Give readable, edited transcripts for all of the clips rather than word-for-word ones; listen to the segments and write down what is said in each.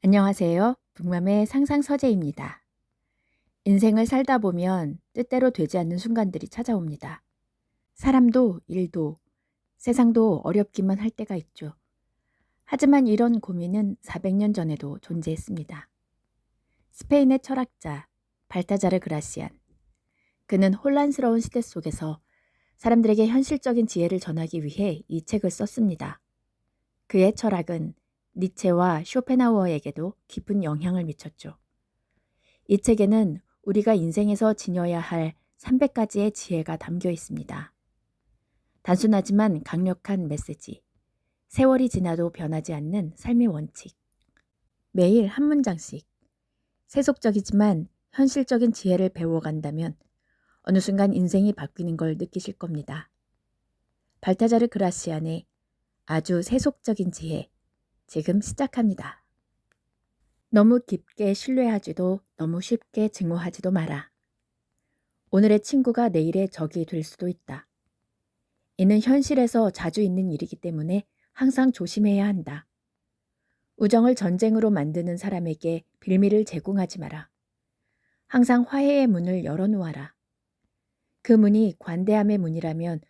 안녕하세요. 북맘의 상상 서재입니다. 인생을 살다 보면 뜻대로 되지 않는 순간들이 찾아옵니다. 사람도 일도 세상도 어렵기만 할 때가 있죠. 하지만 이런 고민은 400년 전에도 존재했습니다. 스페인의 철학자 발타자르 그라시안. 그는 혼란스러운 시대 속에서 사람들에게 현실적인 지혜를 전하기 위해 이 책을 썼습니다. 그의 철학은 니체와 쇼펜하우어에게도 깊은 영향을 미쳤죠. 이 책에는 우리가 인생에서 지녀야 할 300가지의 지혜가 담겨 있습니다. 단순하지만 강력한 메시지, 세월이 지나도 변하지 않는 삶의 원칙, 매일 한 문장씩, 세속적이지만 현실적인 지혜를 배워간다면 어느 순간 인생이 바뀌는 걸 느끼실 겁니다. 발타자르 그라시안의 아주 세속적인 지혜, 지금 시작합니다. 너무 깊게 신뢰하지도 너무 쉽게 증오하지도 마라. 오늘의 친구가 내일의 적이 될 수도 있다. 이는 현실에서 자주 있는 일이기 때문에 항상 조심해야 한다. 우정을 전쟁으로 만드는 사람에게 빌미를 제공하지 마라. 항상 화해의 문을 열어놓아라. 그 문이 관대함의 문이라면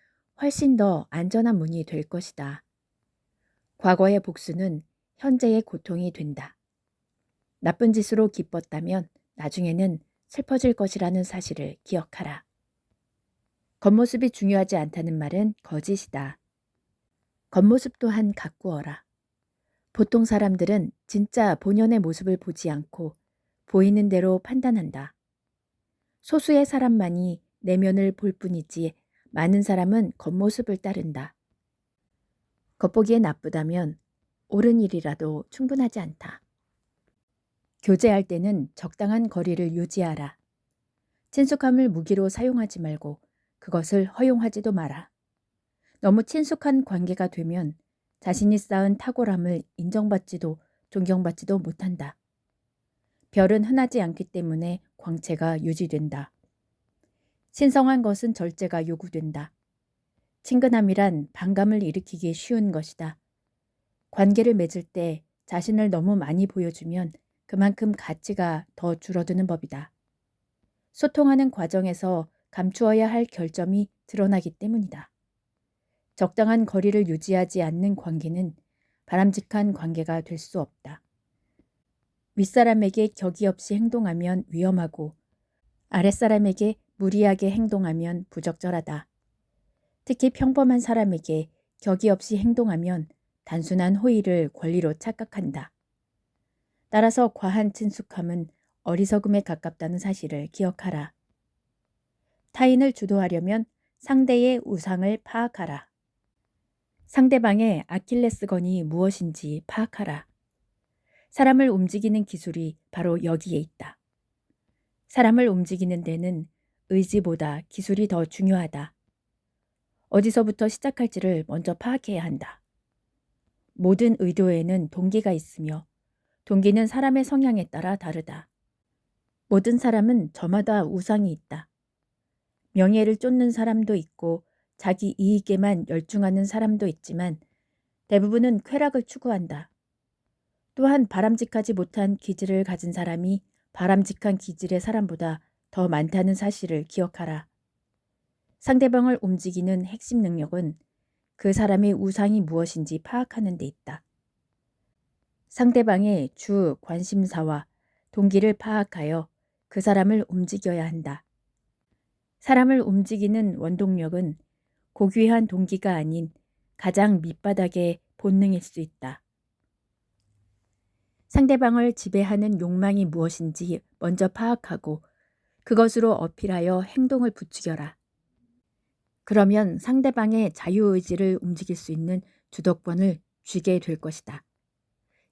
훨씬 더 안전한 문이 될 것이다. 과거의 복수는 현재의 고통이 된다. 나쁜 짓으로 기뻤다면 나중에는 슬퍼질 것이라는 사실을 기억하라. 겉모습이 중요하지 않다는 말은 거짓이다. 겉모습 또한 가꾸어라. 보통 사람들은 진짜 본연의 모습을 보지 않고 보이는 대로 판단한다. 소수의 사람만이 내면을 볼 뿐이지 많은 사람은 겉모습을 따른다. 겉보기에 나쁘다면 옳은 일이라도 충분하지 않다. 교제할 때는 적당한 거리를 유지하라. 친숙함을 무기로 사용하지 말고 그것을 허용하지도 마라. 너무 친숙한 관계가 되면 자신이 쌓은 탁월함을 인정받지도 존경받지도 못한다. 별은 흔하지 않기 때문에 광채가 유지된다. 신성한 것은 절제가 요구된다. 친근함이란 반감을 일으키기 쉬운 것이다. 관계를 맺을 때 자신을 너무 많이 보여주면 그만큼 가치가 더 줄어드는 법이다. 소통하는 과정에서 감추어야 할 결점이 드러나기 때문이다. 적당한 거리를 유지하지 않는 관계는 바람직한 관계가 될 수 없다. 윗사람에게 격이 없이 행동하면 위험하고 아랫사람에게 무리하게 행동하면 부적절하다. 특히 평범한 사람에게 격이 없이 행동하면 단순한 호의를 권리로 착각한다. 따라서 과한 친숙함은 어리석음에 가깝다는 사실을 기억하라. 타인을 주도하려면 상대의 우상을 파악하라. 상대방의 아킬레스건이 무엇인지 파악하라. 사람을 움직이는 기술이 바로 여기에 있다. 사람을 움직이는 데는 의지보다 기술이 더 중요하다. 어디서부터 시작할지를 먼저 파악해야 한다. 모든 의도에는 동기가 있으며 동기는 사람의 성향에 따라 다르다. 모든 사람은 저마다 우상이 있다. 명예를 쫓는 사람도 있고 자기 이익에만 열중하는 사람도 있지만 대부분은 쾌락을 추구한다. 또한 바람직하지 못한 기질을 가진 사람이 바람직한 기질의 사람보다 더 많다는 사실을 기억하라. 상대방을 움직이는 핵심 능력은 그 사람의 우상이 무엇인지 파악하는 데 있다. 상대방의 주 관심사와 동기를 파악하여 그 사람을 움직여야 한다. 사람을 움직이는 원동력은 고귀한 동기가 아닌 가장 밑바닥의 본능일 수 있다. 상대방을 지배하는 욕망이 무엇인지 먼저 파악하고 그것으로 어필하여 행동을 부추겨라. 그러면 상대방의 자유의지를 움직일 수 있는 주도권을 쥐게 될 것이다.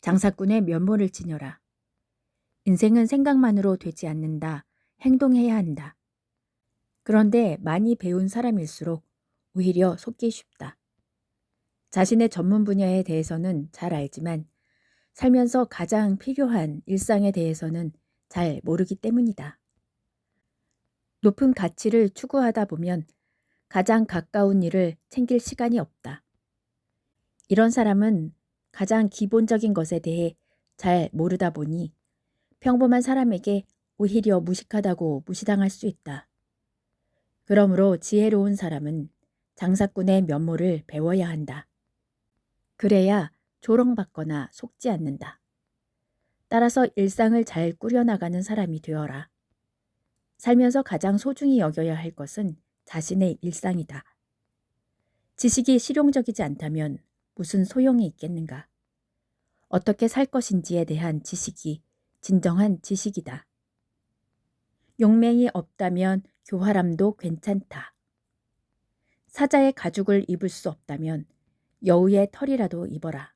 장사꾼의 면모를 지녀라. 인생은 생각만으로 되지 않는다. 행동해야 한다. 그런데 많이 배운 사람일수록 오히려 속기 쉽다. 자신의 전문 분야에 대해서는 잘 알지만 살면서 가장 필요한 일상에 대해서는 잘 모르기 때문이다. 높은 가치를 추구하다 보면 가장 가까운 일을 챙길 시간이 없다. 이런 사람은 가장 기본적인 것에 대해 잘 모르다 보니 평범한 사람에게 오히려 무식하다고 무시당할 수 있다. 그러므로 지혜로운 사람은 장사꾼의 면모를 배워야 한다. 그래야 조롱받거나 속지 않는다. 따라서 일상을 잘 꾸려나가는 사람이 되어라. 살면서 가장 소중히 여겨야 할 것은 자신의 일상이다. 지식이 실용적이지 않다면 무슨 소용이 있겠는가? 어떻게 살 것인지에 대한 지식이 진정한 지식이다. 용맹이 없다면 교활함도 괜찮다. 사자의 가죽을 입을 수 없다면 여우의 털이라도 입어라.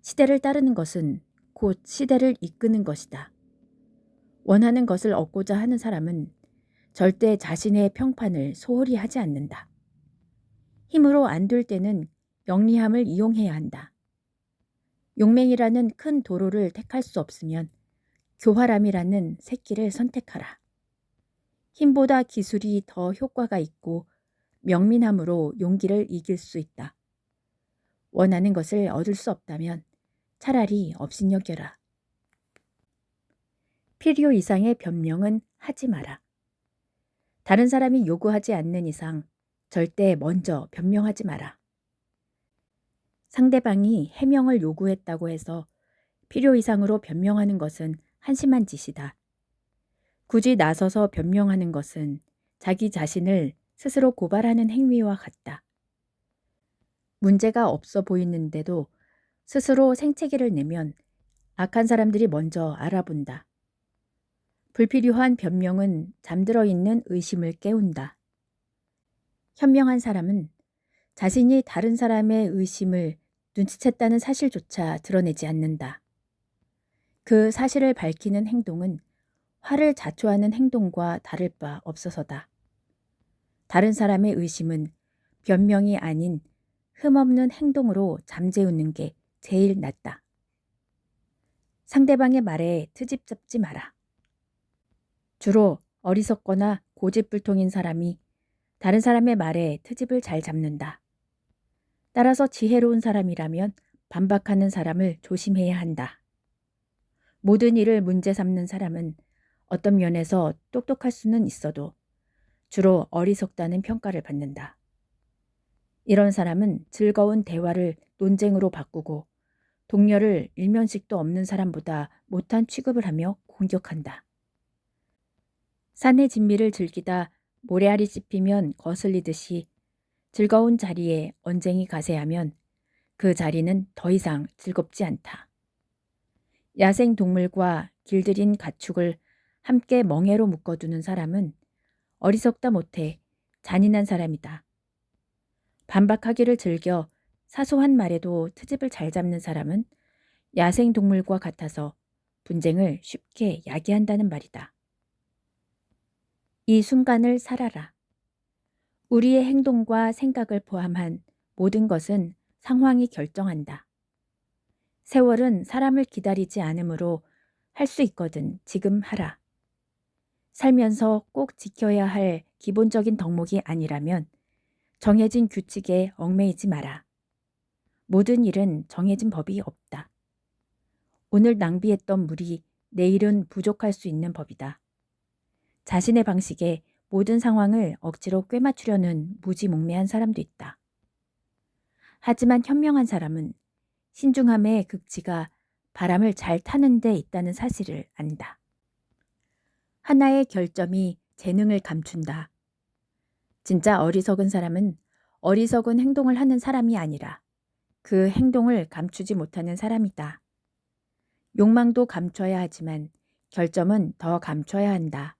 시대를 따르는 것은 곧 시대를 이끄는 것이다. 원하는 것을 얻고자 하는 사람은 절대 자신의 평판을 소홀히 하지 않는다. 힘으로 안 될 때는 영리함을 이용해야 한다. 용맹이라는 큰 도로를 택할 수 없으면 교활함이라는 새끼를 선택하라. 힘보다 기술이 더 효과가 있고 명민함으로 용기를 이길 수 있다. 원하는 것을 얻을 수 없다면 차라리 업신여겨라. 필요 이상의 변명은 하지 마라. 다른 사람이 요구하지 않는 이상 절대 먼저 변명하지 마라. 상대방이 해명을 요구했다고 해서 필요 이상으로 변명하는 것은 한심한 짓이다. 굳이 나서서 변명하는 것은 자기 자신을 스스로 고발하는 행위와 같다. 문제가 없어 보이는데도 스스로 생채기를 내면 악한 사람들이 먼저 알아본다. 불필요한 변명은 잠들어 있는 의심을 깨운다. 현명한 사람은 자신이 다른 사람의 의심을 눈치챘다는 사실조차 드러내지 않는다. 그 사실을 밝히는 행동은 화를 자초하는 행동과 다를 바 없어서다. 다른 사람의 의심은 변명이 아닌 흠없는 행동으로 잠재우는 게 제일 낫다. 상대방의 말에 트집 잡지 마라. 주로 어리석거나 고집불통인 사람이 다른 사람의 말에 트집을 잘 잡는다. 따라서 지혜로운 사람이라면 반박하는 사람을 조심해야 한다. 모든 일을 문제 삼는 사람은 어떤 면에서 똑똑할 수는 있어도 주로 어리석다는 평가를 받는다. 이런 사람은 즐거운 대화를 논쟁으로 바꾸고 동료를 일면식도 없는 사람보다 못한 취급을 하며 공격한다. 산의 진미를 즐기다 모래알이 씹히면 거슬리듯이 즐거운 자리에 언쟁이 가세하면 그 자리는 더 이상 즐겁지 않다. 야생 동물과 길들인 가축을 함께 멍에로 묶어두는 사람은 어리석다 못해 잔인한 사람이다. 반박하기를 즐겨 사소한 말에도 트집을 잘 잡는 사람은 야생 동물과 같아서 분쟁을 쉽게 야기한다는 말이다. 이 순간을 살아라. 우리의 행동과 생각을 포함한 모든 것은 상황이 결정한다. 세월은 사람을 기다리지 않으므로 할 수 있거든 지금 하라. 살면서 꼭 지켜야 할 기본적인 덕목이 아니라면 정해진 규칙에 얽매이지 마라. 모든 일은 정해진 법이 없다. 오늘 낭비했던 물이 내일은 부족할 수 있는 법이다. 자신의 방식에 모든 상황을 억지로 꿰맞추려는 무지몽매한 사람도 있다. 하지만 현명한 사람은 신중함의 극치가 바람을 잘 타는 데 있다는 사실을 안다. 하나의 결점이 재능을 감춘다. 진짜 어리석은 사람은 어리석은 행동을 하는 사람이 아니라 그 행동을 감추지 못하는 사람이다. 욕망도 감춰야 하지만 결점은 더 감춰야 한다.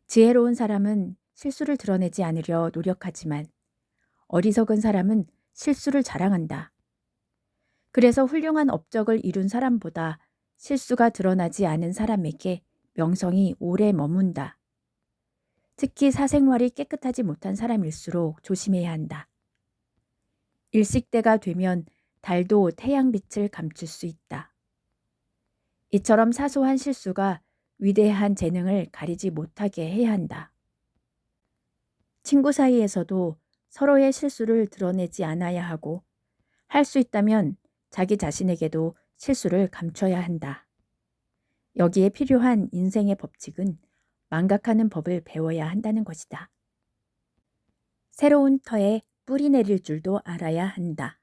지혜로운 사람은 실수를 드러내지 않으려 노력하지만 어리석은 사람은 실수를 자랑한다. 그래서 훌륭한 업적을 이룬 사람보다 실수가 드러나지 않은 사람에게 명성이 오래 머문다. 특히 사생활이 깨끗하지 못한 사람일수록 조심해야 한다. 일식대가 되면 달도 태양빛을 감출 수 있다. 이처럼 사소한 실수가 위대한 재능을 가리지 못하게 해야 한다. 친구 사이에서도 서로의 실수를 드러내지 않아야 하고 할 수 있다면 자기 자신에게도 실수를 감춰야 한다. 여기에 필요한 인생의 법칙은 망각하는 법을 배워야 한다는 것이다. 새로운 터에 뿌리 내릴 줄도 알아야 한다.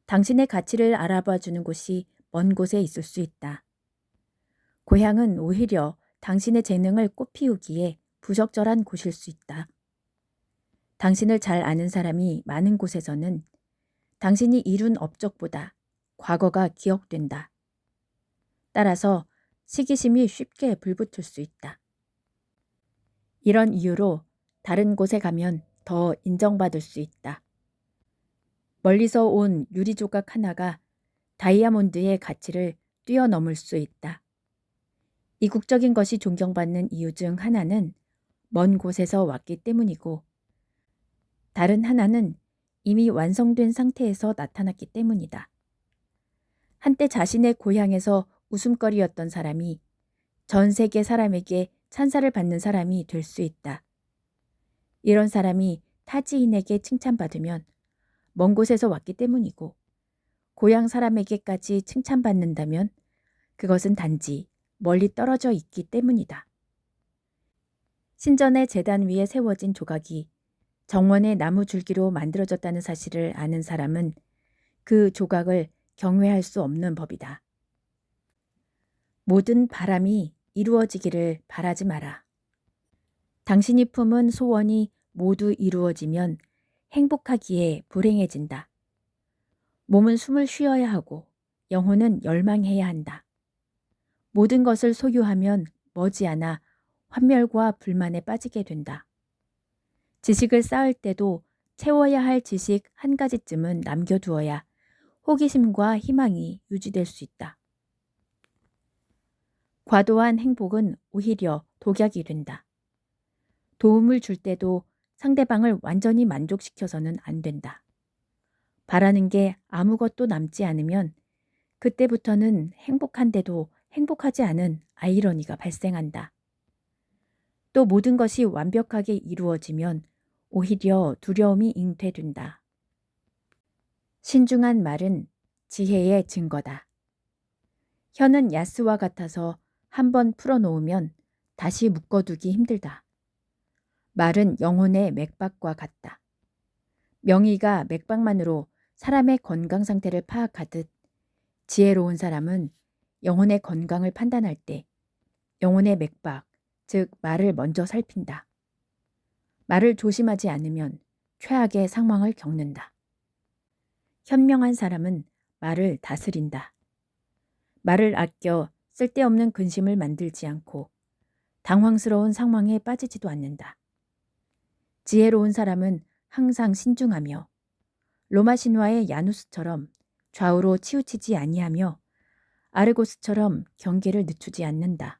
당신의 가치를 알아봐 주는 곳이 먼 곳에 있을 수 있다. 고향은 오히려 당신의 재능을 꽃피우기에 부적절한 곳일 수 있다. 당신을 잘 아는 사람이 많은 곳에서는 당신이 이룬 업적보다 과거가 기억된다. 따라서 시기심이 쉽게 불붙을 수 있다. 이런 이유로 다른 곳에 가면 더 인정받을 수 있다. 멀리서 온 유리 조각 하나가 다이아몬드의 가치를 뛰어넘을 수 있다. 이국적인 것이 존경받는 이유 중 하나는 먼 곳에서 왔기 때문이고, 다른 하나는 이미 완성된 상태에서 나타났기 때문이다. 한때 자신의 고향에서 웃음거리였던 사람이 전 세계 사람에게 찬사를 받는 사람이 될 수 있다. 이런 사람이 타지인에게 칭찬받으면 먼 곳에서 왔기 때문이고, 고향 사람에게까지 칭찬받는다면 그것은 단지 멀리 떨어져 있기 때문이다. 신전의 제단 위에 세워진 조각이 정원의 나무 줄기로 만들어졌다는 사실을 아는 사람은 그 조각을 경외할 수 없는 법이다. 모든 바람이 이루어지기를 바라지 마라. 당신이 품은 소원이 모두 이루어지면 행복하기에 불행해진다. 몸은 숨을 쉬어야 하고 영혼은 열망해야 한다. 모든 것을 소유하면 머지않아 환멸과 불만에 빠지게 된다. 지식을 쌓을 때도 채워야 할 지식 한 가지쯤은 남겨두어야 호기심과 희망이 유지될 수 있다. 과도한 행복은 오히려 독약이 된다. 도움을 줄 때도 상대방을 완전히 만족시켜서는 안 된다. 바라는 게 아무것도 남지 않으면 그때부터는 행복한데도 행복하지 않은 아이러니가 발생한다. 또 모든 것이 완벽하게 이루어지면 오히려 두려움이 잉태된다. 신중한 말은 지혜의 증거다. 혀는 야스와 같아서 한번 풀어놓으면 다시 묶어두기 힘들다. 말은 영혼의 맥박과 같다. 명의가 맥박만으로 사람의 건강 상태를 파악하듯 지혜로운 사람은 영혼의 건강을 판단할 때 영혼의 맥박, 즉 말을 먼저 살핀다. 말을 조심하지 않으면 최악의 상황을 겪는다. 현명한 사람은 말을 다스린다. 말을 아껴 쓸데없는 근심을 만들지 않고 당황스러운 상황에 빠지지도 않는다. 지혜로운 사람은 항상 신중하며 로마 신화의 야누스처럼 좌우로 치우치지 아니하며 아르고스처럼 경계를 늦추지 않는다.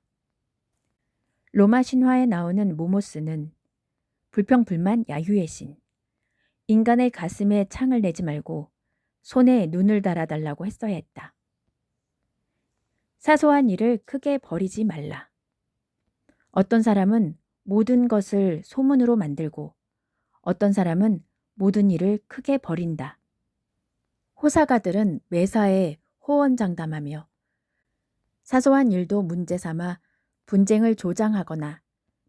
로마 신화에 나오는 모모스는 불평불만 야유의 신, 인간의 가슴에 창을 내지 말고 손에 눈을 달아달라고 했어야 했다. 사소한 일을 크게 버리지 말라. 어떤 사람은 모든 것을 소문으로 만들고 어떤 사람은 모든 일을 크게 버린다. 호사가들은 매사에 호언장담하며 사소한 일도 문제 삼아 분쟁을 조장하거나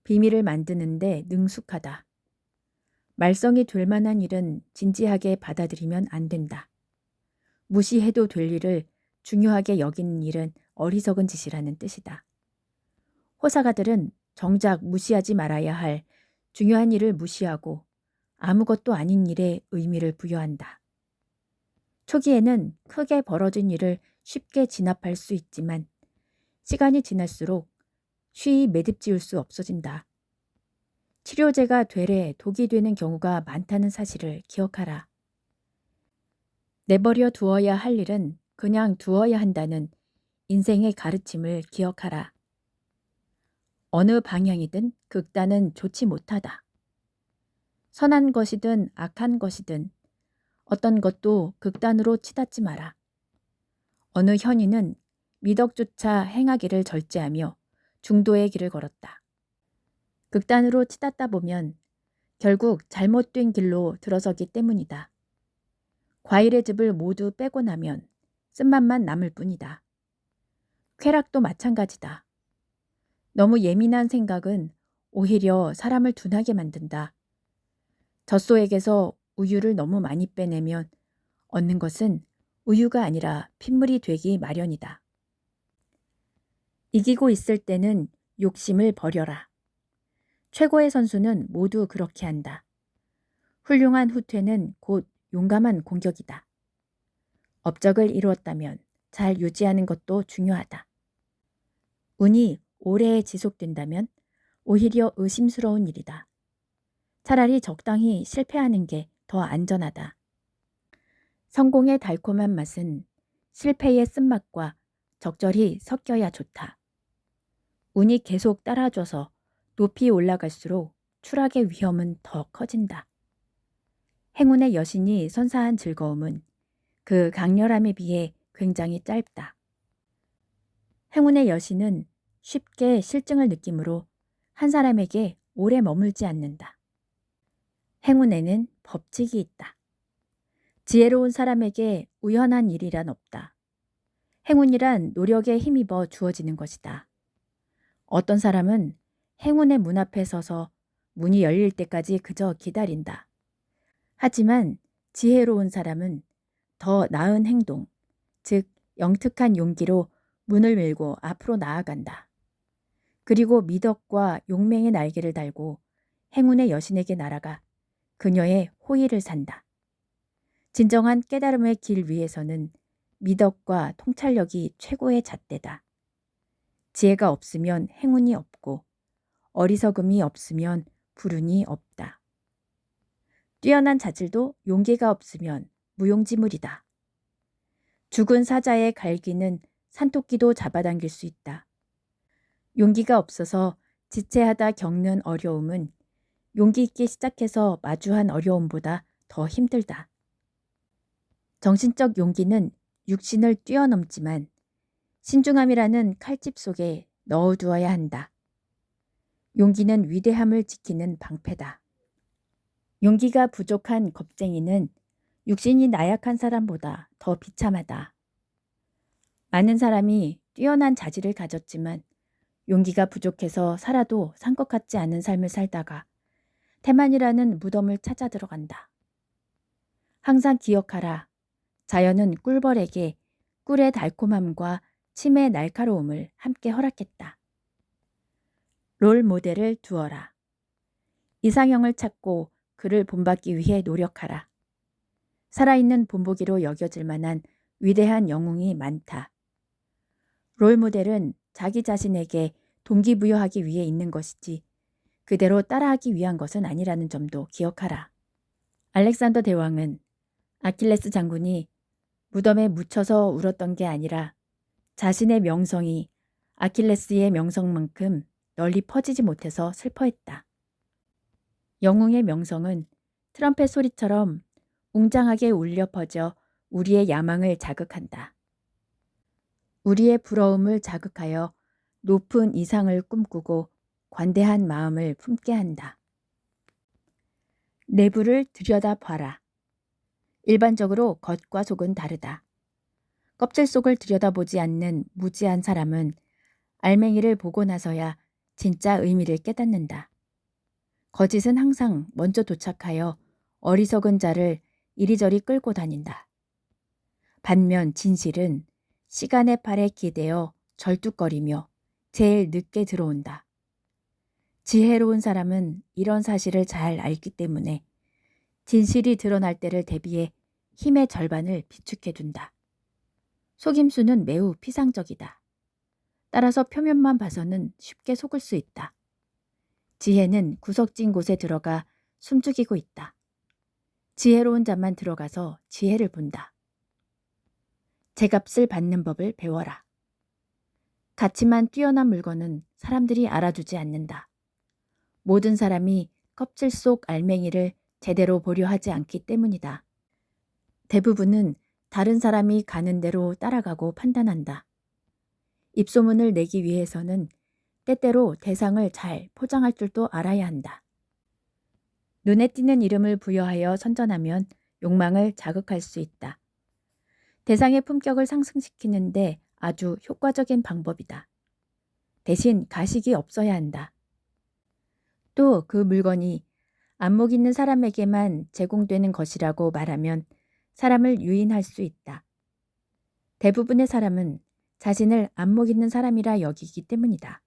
비밀을 만드는데 능숙하다. 말썽이 될 만한 일은 진지하게 받아들이면 안 된다. 무시해도 될 일을 중요하게 여기는 일은 어리석은 짓이라는 뜻이다. 호사가들은 정작 무시하지 말아야 할 중요한 일을 무시하고 아무것도 아닌 일에 의미를 부여한다. 초기에는 크게 벌어진 일을 쉽게 진압할 수 있지만 시간이 지날수록 쉬이 매듭지을 수 없어진다. 치료제가 되레 독이 되는 경우가 많다는 사실을 기억하라. 내버려 두어야 할 일은 그냥 두어야 한다는 인생의 가르침을 기억하라. 어느 방향이든 극단은 좋지 못하다. 선한 것이든 악한 것이든 어떤 것도 극단으로 치닫지 마라. 어느 현인은 미덕조차 행하기를 절제하며 중도의 길을 걸었다. 극단으로 치닫다 보면 결국 잘못된 길로 들어서기 때문이다. 과일의 즙을 모두 빼고 나면 쓴맛만 남을 뿐이다. 쾌락도 마찬가지다. 너무 예민한 생각은 오히려 사람을 둔하게 만든다. 젖소에게서 우유를 너무 많이 빼내면 얻는 것은 우유가 아니라 핏물이 되기 마련이다. 이기고 있을 때는 욕심을 버려라. 최고의 선수는 모두 그렇게 한다. 훌륭한 후퇴는 곧 용감한 공격이다. 업적을 이루었다면 잘 유지하는 것도 중요하다. 운이 오래 지속된다면 오히려 의심스러운 일이다. 차라리 적당히 실패하는 게 더 안전하다. 성공의 달콤한 맛은 실패의 쓴맛과 적절히 섞여야 좋다. 운이 계속 따라줘서 높이 올라갈수록 추락의 위험은 더 커진다. 행운의 여신이 선사한 즐거움은 그 강렬함에 비해 굉장히 짧다. 행운의 여신은 쉽게 실증을 느끼므로 한 사람에게 오래 머물지 않는다. 행운에는 법칙이 있다. 지혜로운 사람에게 우연한 일이란 없다. 행운이란 노력에 힘입어 주어지는 것이다. 어떤 사람은 행운의 문 앞에 서서 문이 열릴 때까지 그저 기다린다. 하지만 지혜로운 사람은 더 나은 행동, 즉 영특한 용기로 문을 밀고 앞으로 나아간다. 그리고 미덕과 용맹의 날개를 달고 행운의 여신에게 날아가 그녀의 호의를 산다. 진정한 깨달음의 길 위에서는 미덕과 통찰력이 최고의 잣대다. 지혜가 없으면 행운이 없고 어리석음이 없으면 불운이 없다. 뛰어난 자질도 용기가 없으면 무용지물이다. 죽은 사자의 갈기는 산토끼도 잡아당길 수 있다. 용기가 없어서 지체하다 겪는 어려움은 용기 있게 시작해서 마주한 어려움보다 더 힘들다. 정신적 용기는 육신을 뛰어넘지만 신중함이라는 칼집 속에 넣어두어야 한다. 용기는 위대함을 지키는 방패다. 용기가 부족한 겁쟁이는 육신이 나약한 사람보다 더 비참하다. 많은 사람이 뛰어난 자질을 가졌지만 용기가 부족해서 살아도 산 것 같지 않은 삶을 살다가 태만이라는 무덤을 찾아 들어간다. 항상 기억하라. 자연은 꿀벌에게 꿀의 달콤함과 침의 날카로움을 함께 허락했다. 롤 모델을 두어라. 이상형을 찾고 그를 본받기 위해 노력하라. 살아있는 본보기로 여겨질 만한 위대한 영웅이 많다. 롤 모델은 자기 자신에게 동기부여하기 위해 있는 것이지 그대로 따라하기 위한 것은 아니라는 점도 기억하라. 알렉산더 대왕은 아킬레스 장군이 무덤에 묻혀서 울었던 게 아니라 자신의 명성이 아킬레스의 명성만큼 널리 퍼지지 못해서 슬퍼했다. 영웅의 명성은 트럼펫 소리처럼 웅장하게 울려 퍼져 우리의 야망을 자극한다. 우리의 부러움을 자극하여 높은 이상을 꿈꾸고 관대한 마음을 품게 한다. 내부를 들여다봐라. 일반적으로 겉과 속은 다르다. 껍질 속을 들여다보지 않는 무지한 사람은 알맹이를 보고 나서야 진짜 의미를 깨닫는다. 거짓은 항상 먼저 도착하여 어리석은 자를 이리저리 끌고 다닌다. 반면 진실은 시간의 팔에 기대어 절뚝거리며 제일 늦게 들어온다. 지혜로운 사람은 이런 사실을 잘 알기 때문에 진실이 드러날 때를 대비해 힘의 절반을 비축해둔다. 속임수는 매우 피상적이다. 따라서 표면만 봐서는 쉽게 속을 수 있다. 지혜는 구석진 곳에 들어가 숨죽이고 있다. 지혜로운 자만 들어가서 지혜를 본다. 제값을 받는 법을 배워라. 가치만 뛰어난 물건은 사람들이 알아주지 않는다. 모든 사람이 껍질 속 알맹이를 제대로 보려 하지 않기 때문이다. 대부분은 다른 사람이 가는 대로 따라가고 판단한다. 입소문을 내기 위해서는 때때로 대상을 잘 포장할 줄도 알아야 한다. 눈에 띄는 이름을 부여하여 선전하면 욕망을 자극할 수 있다. 대상의 품격을 상승시키는데 아주 효과적인 방법이다. 대신 가식이 없어야 한다. 또 그 물건이 안목 있는 사람에게만 제공되는 것이라고 말하면 사람을 유인할 수 있다. 대부분의 사람은 자신을 안목 있는 사람이라 여기기 때문이다.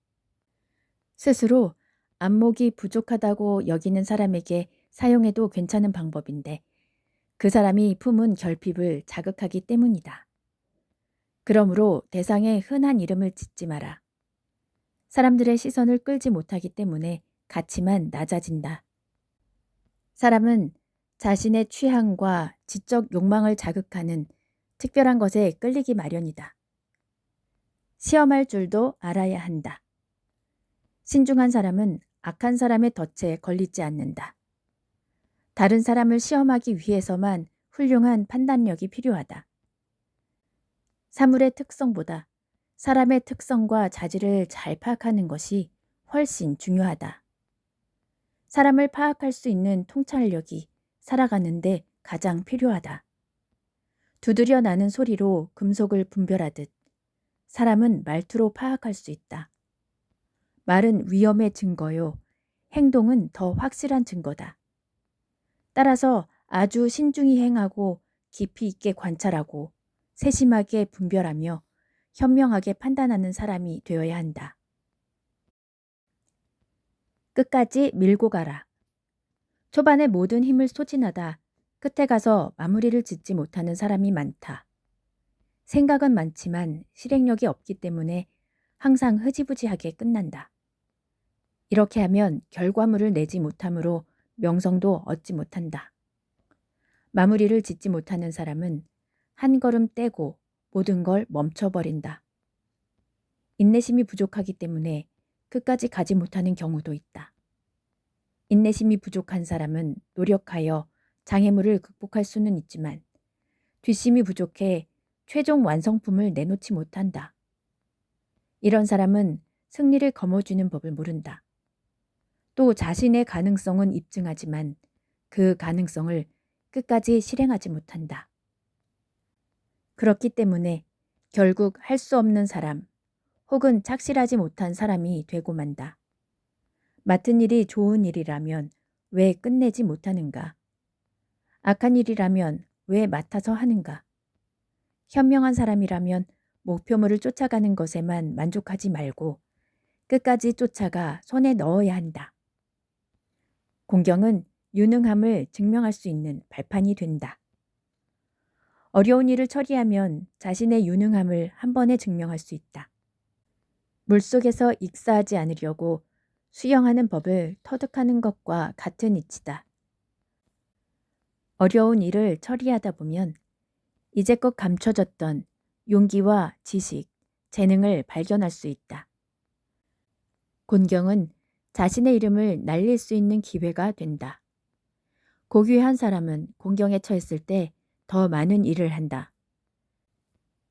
스스로 안목이 부족하다고 여기는 사람에게 사용해도 괜찮은 방법인데 그 사람이 품은 결핍을 자극하기 때문이다. 그러므로 대상에 흔한 이름을 짓지 마라. 사람들의 시선을 끌지 못하기 때문에 가치만 낮아진다. 사람은 자신의 취향과 지적 욕망을 자극하는 특별한 것에 끌리기 마련이다. 시험할 줄도 알아야 한다. 신중한 사람은 악한 사람의 덫에 걸리지 않는다. 다른 사람을 시험하기 위해서만 훌륭한 판단력이 필요하다. 사물의 특성보다 사람의 특성과 자질을 잘 파악하는 것이 훨씬 중요하다. 사람을 파악할 수 있는 통찰력이 살아가는데 가장 필요하다. 두드려 나는 소리로 금속을 분별하듯 사람은 말투로 파악할 수 있다. 말은 위험의 증거요. 행동은 더 확실한 증거다. 따라서 아주 신중히 행하고 깊이 있게 관찰하고 세심하게 분별하며 현명하게 판단하는 사람이 되어야 한다. 끝까지 밀고 가라. 초반에 모든 힘을 소진하다 끝에 가서 마무리를 짓지 못하는 사람이 많다. 생각은 많지만 실행력이 없기 때문에 항상 흐지부지하게 끝난다. 이렇게 하면 결과물을 내지 못하므로 명성도 얻지 못한다. 마무리를 짓지 못하는 사람은 한 걸음 떼고 모든 걸 멈춰버린다. 인내심이 부족하기 때문에 끝까지 가지 못하는 경우도 있다. 인내심이 부족한 사람은 노력하여 장애물을 극복할 수는 있지만 뒷심이 부족해 최종 완성품을 내놓지 못한다. 이런 사람은 승리를 거머쥐는 법을 모른다. 또 자신의 가능성은 입증하지만 그 가능성을 끝까지 실행하지 못한다. 그렇기 때문에 결국 할 수 없는 사람 혹은 착실하지 못한 사람이 되고 만다. 맡은 일이 좋은 일이라면 왜 끝내지 못하는가? 악한 일이라면 왜 맡아서 하는가? 현명한 사람이라면 목표물을 쫓아가는 것에만 만족하지 말고 끝까지 쫓아가 손에 넣어야 한다. 공경은 유능함을 증명할 수 있는 발판이 된다. 어려운 일을 처리하면 자신의 유능함을 한 번에 증명할 수 있다. 물속에서 익사하지 않으려고 수영하는 법을 터득하는 것과 같은 이치다. 어려운 일을 처리하다 보면 이제껏 감춰졌던 용기와 지식, 재능을 발견할 수 있다. 곤경은 자신의 이름을 날릴 수 있는 기회가 된다. 고귀한 사람은 곤경에 처했을 때 더 많은 일을 한다.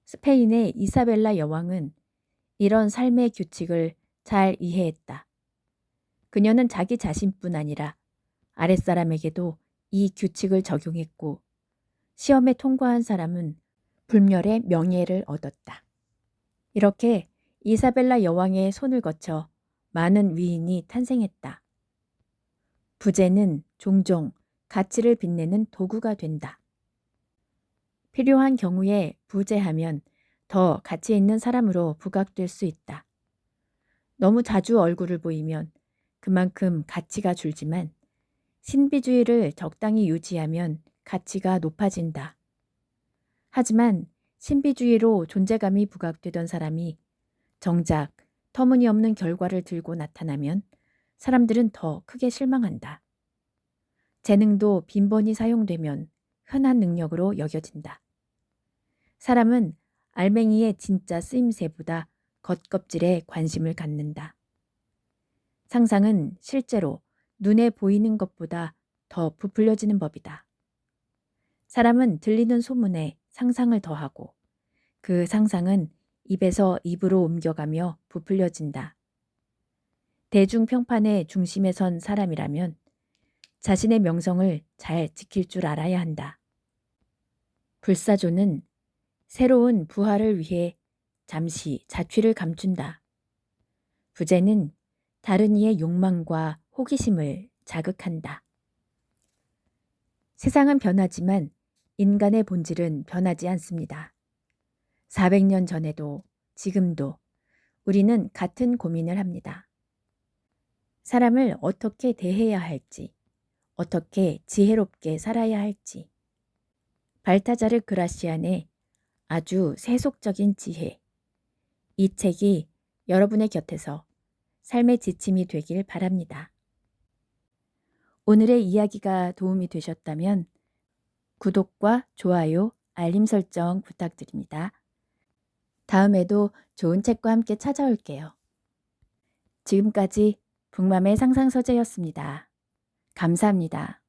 스페인의 이사벨라 여왕은 이런 삶의 규칙을 잘 이해했다. 그녀는 자기 자신뿐 아니라 아랫사람에게도 이 규칙을 적용했고 시험에 통과한 사람은 불멸의 명예를 얻었다. 이렇게 이사벨라 여왕의 손을 거쳐 많은 위인이 탄생했다. 부재는 종종 가치를 빛내는 도구가 된다. 필요한 경우에 부재하면 더 가치 있는 사람으로 부각될 수 있다. 너무 자주 얼굴을 보이면 그만큼 가치가 줄지만 신비주의를 적당히 유지하면 가치가 높아진다. 하지만 신비주의로 존재감이 부각되던 사람이 정작 터무니없는 결과를 들고 나타나면 사람들은 더 크게 실망한다. 재능도 빈번히 사용되면 흔한 능력으로 여겨진다. 사람은 알맹이의 진짜 쓰임새보다 겉껍질에 관심을 갖는다. 상상은 실제로 눈에 보이는 것보다 더 부풀려지는 법이다. 사람은 들리는 소문에 상상을 더하고 그 상상은 입에서 입으로 옮겨가며 부풀려진다. 대중평판의 중심에 선 사람이라면 자신의 명성을 잘 지킬 줄 알아야 한다. 불사조는 새로운 부활을 위해 잠시 자취를 감춘다. 부재는 다른 이의 욕망과 호기심을 자극한다. 세상은 변하지만 인간의 본질은 변하지 않습니다. 400년 전에도 지금도 우리는 같은 고민을 합니다. 사람을 어떻게 대해야 할지, 어떻게 지혜롭게 살아야 할지. 발타자르 그라시안의 아주 세속적인 지혜. 이 책이 여러분의 곁에서 삶의 지침이 되길 바랍니다. 오늘의 이야기가 도움이 되셨다면 구독과 좋아요, 알림 설정 부탁드립니다. 다음에도 좋은 책과 함께 찾아올게요. 지금까지 북맘의 상상서재였습니다. 감사합니다.